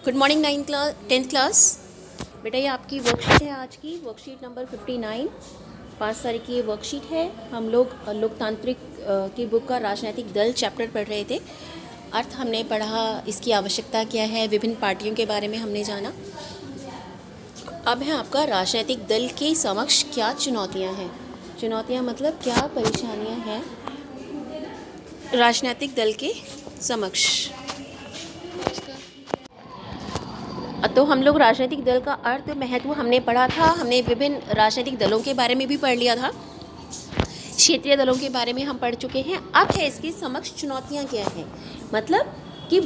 Good morning 10th class. बेटा ये आपकी वर्कशीट है, आज की वर्कशीट नंबर 59, 5 तारीख की ये वर्कशीट है। हम लोग लोकतांत्रिक की बुक का राजनीतिक दल चैप्टर पढ़ रहे थे। अर्थ हमने पढ़ा, इसकी आवश्यकता क्या है, विभिन्न पार्टियों के बारे में हमने जाना। अब है आपका राजनीतिक दल के समक्ष क्या चुनौतियां हैं। चुनौतियां मतलब क्या परेशानियां हैं राजनीतिक दल के समक्ष। तो हम लोग राजनीतिक दल का अर्थ महत्व हमने पढ़ा था। हमने विभिन्न राजनीतिक दलों के बारे में भी पढ़ लिया था, क्षेत्रीय दलों के बारे में हम पढ़ चुके हैं। अब है इसके समक्ष चुनौतियां क्या हैं, मतलब कि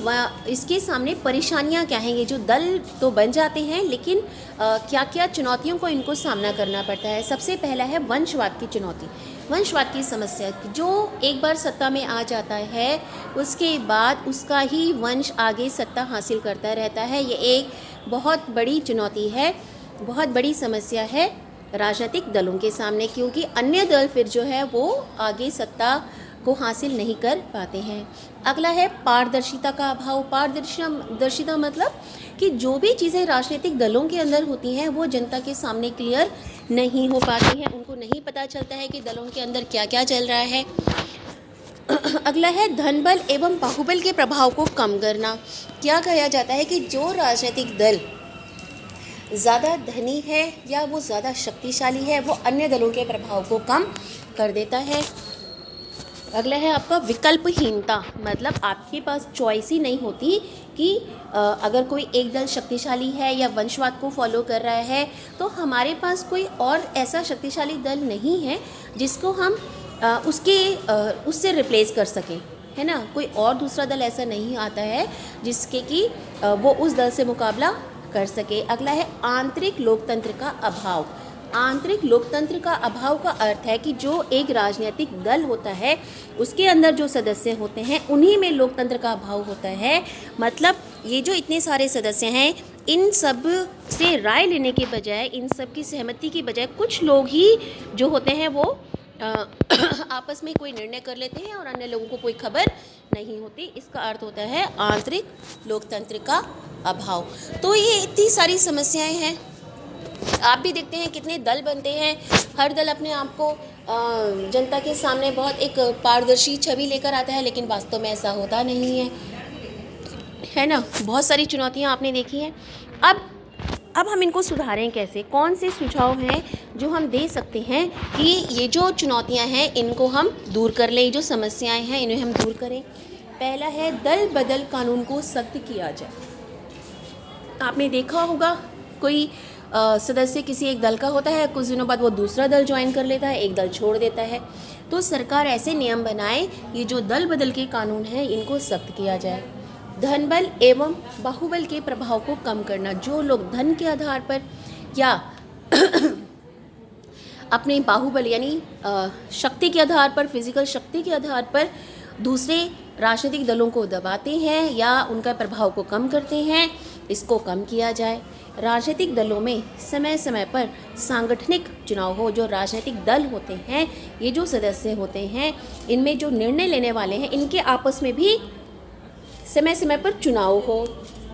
इसके सामने परेशानियां क्या हैं। ये जो दल तो बन जाते हैं, लेकिन क्या क्या चुनौतियों को इनको सामना करना पड़ता है। सबसे पहला है वंशवाद की चुनौती, वंशवाद की समस्या। जो एक बार सत्ता में आ जाता है उसके बाद उसका ही वंश आगे सत्ता हासिल करता रहता है। ये एक बहुत बड़ी चुनौती है, बहुत बड़ी समस्या है राजनीतिक दलों के सामने, क्योंकि अन्य दल फिर जो है वो आगे सत्ता को हासिल नहीं कर पाते हैं। अगला है पारदर्शिता का अभाव। पारदर्शिता मतलब कि जो भी चीज़ें राजनीतिक दलों के अंदर होती हैं वो जनता के सामने क्लियर नहीं हो पाती हैं, उनको नहीं पता चलता है कि दलों के अंदर क्या क्या चल रहा है। अगला है धन बल एवं बाहुबल के प्रभाव को कम करना। क्या कहा जाता है कि जो राजनीतिक दल ज़्यादा धनी है या वो ज़्यादा शक्तिशाली है, वो अन्य दलों के प्रभाव को कम कर देता है। अगला है आपका विकल्पहीनता, मतलब आपके पास चॉइस ही नहीं होती कि अगर कोई एक दल शक्तिशाली है या वंशवाद को फॉलो कर रहा है तो हमारे पास कोई और ऐसा शक्तिशाली दल नहीं है जिसको हम उससे रिप्लेस कर सकें, है ना। कोई और दूसरा दल ऐसा नहीं आता है जिसके कि वो उस दल से मुकाबला कर सके। अगला है आंतरिक लोकतंत्र का अभाव। आंतरिक लोकतंत्र का अभाव का अर्थ है कि जो एक राजनीतिक दल होता है उसके अंदर जो सदस्य होते हैं उन्हीं में लोकतंत्र का अभाव होता है। मतलब ये जो इतने सारे सदस्य हैं, इन सब से राय लेने के बजाय, इन सब की सहमति की बजाय कुछ लोग ही जो होते हैं वो आपस में कोई निर्णय कर लेते हैं और अन्य लोगों को कोई खबर नहीं होती। इसका अर्थ होता है आंतरिक लोकतंत्र का अभाव। तो ये इतनी सारी समस्याएं हैं। आप भी देखते हैं कितने दल बनते हैं, हर दल अपने आप को जनता के सामने बहुत एक पारदर्शी छवि लेकर आता है, लेकिन वास्तव में ऐसा होता नहीं है ना। बहुत सारी चुनौतियां आपने देखी हैं। अब हम इनको सुधारें कैसे, कौन से सुझाव हैं जो हम दे सकते हैं कि ये जो चुनौतियां हैं इनको हम दूर कर लें, जो समस्याएं हैं इन्हें हम दूर करें। पहला है दल बदल कानून को सख्त किया जाए। आपने देखा होगा कोई सदस्य किसी एक दल का होता है, कुछ दिनों बाद वो दूसरा दल ज्वाइन कर लेता है, एक दल छोड़ देता है। तो सरकार ऐसे नियम बनाए, ये जो दल बदल के कानून हैं इनको सख्त किया जाए। धन बल एवं बाहुबल के प्रभाव को कम करना। जो लोग धन के आधार पर या अपने बाहुबल यानी शक्ति के आधार पर, फिजिकल शक्ति के आधार पर दूसरे राजनीतिक दलों को दबाते हैं या उनका प्रभाव को कम करते हैं, इसको कम किया जाए। राजनीतिक दलों में समय समय पर सांगठनिक चुनाव हो। जो राजनीतिक दल होते हैं, ये जो सदस्य होते हैं, इनमें जो निर्णय लेने वाले हैं, इनके आपस में भी समय समय पर चुनाव हो।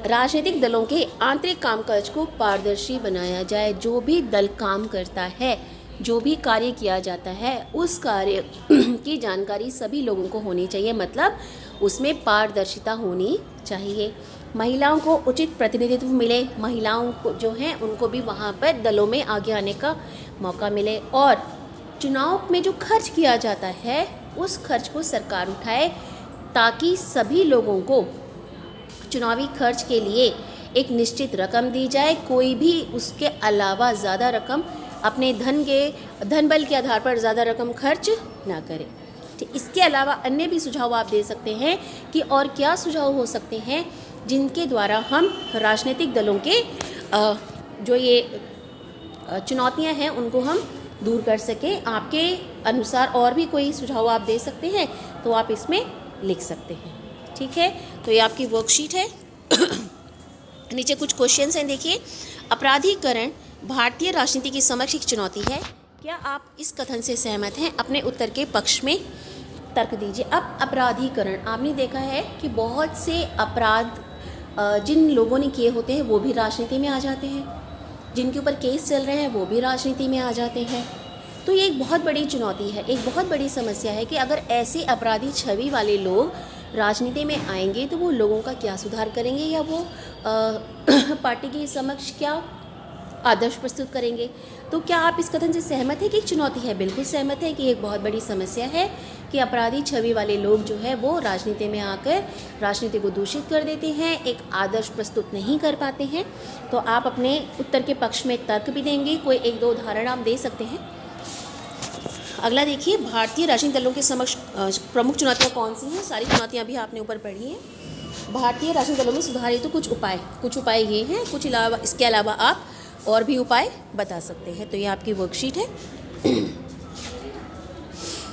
राजनीतिक दलों के आंतरिक कामकाज को पारदर्शी बनाया जाए। जो भी दल काम करता है, जो भी कार्य किया जाता है, उस कार्य की जानकारी सभी लोगों को होनी चाहिए, मतलब उसमें पारदर्शिता होनी चाहिए। महिलाओं को उचित प्रतिनिधित्व मिले, महिलाओं को जो हैं उनको भी वहाँ पर दलों में आगे आने का मौका मिले। और चुनाव में जो खर्च किया जाता है उस खर्च को सरकार उठाए, ताकि सभी लोगों को चुनावी खर्च के लिए एक निश्चित रकम दी जाए। कोई भी उसके अलावा ज़्यादा रकम अपने धन बल के आधार पर ज़्यादा रकम खर्च ना करे। इसके अलावा अन्य भी सुझाव आप दे सकते हैं कि और क्या सुझाव हो सकते हैं जिनके द्वारा हम राजनीतिक दलों के जो ये चुनौतियां हैं उनको हम दूर कर सकें। आपके अनुसार और भी कोई सुझाव आप दे सकते हैं तो आप इसमें लिख सकते हैं, ठीक है। तो ये आपकी वर्कशीट है। नीचे कुछ क्वेश्चंस हैं, देखिए। अपराधीकरण भारतीय राजनीति की समक्ष एक चुनौती है। क्या आप इस कथन से सहमत हैं? अपने उत्तर के पक्ष में तर्क दीजिए। अब अपराधीकरण, आपने देखा है कि बहुत से अपराध जिन लोगों ने किए होते हैं वो भी राजनीति में आ जाते हैं, जिनके ऊपर केस चल रहे हैं वो भी राजनीति में आ जाते हैं। तो ये एक बहुत बड़ी चुनौती है, एक बहुत बड़ी समस्या है कि अगर ऐसे अपराधी छवि वाले लोग राजनीति में आएंगे तो वो लोगों का क्या सुधार करेंगे, या वो पार्टी के समक्ष क्या आदर्श प्रस्तुत करेंगे। तो क्या आप इस कथन से सहमत हैं कि एक चुनौती है? बिल्कुल सहमत है कि एक बहुत बड़ी समस्या है कि अपराधी छवि वाले लोग जो है वो राजनीति में आकर राजनीति को दूषित कर देते हैं, एक आदर्श प्रस्तुत नहीं कर पाते हैं। तो आप अपने उत्तर के पक्ष में तर्क भी देंगे, कोई एक दो उदाहरण आप दे सकते हैं। अगला देखिए, भारतीय राजनीतिक दलों के समक्ष प्रमुख चुनौतियाँ कौन सी हैं? सारी चुनौतियाँ भी आपने ऊपर पढ़ी हैं। भारतीय राजनीतिक दलों में सुधार हेतु कुछ उपाय ये हैं, इसके अलावा आप और भी उपाय बता सकते हैं। तो ये आपकी वर्कशीट है।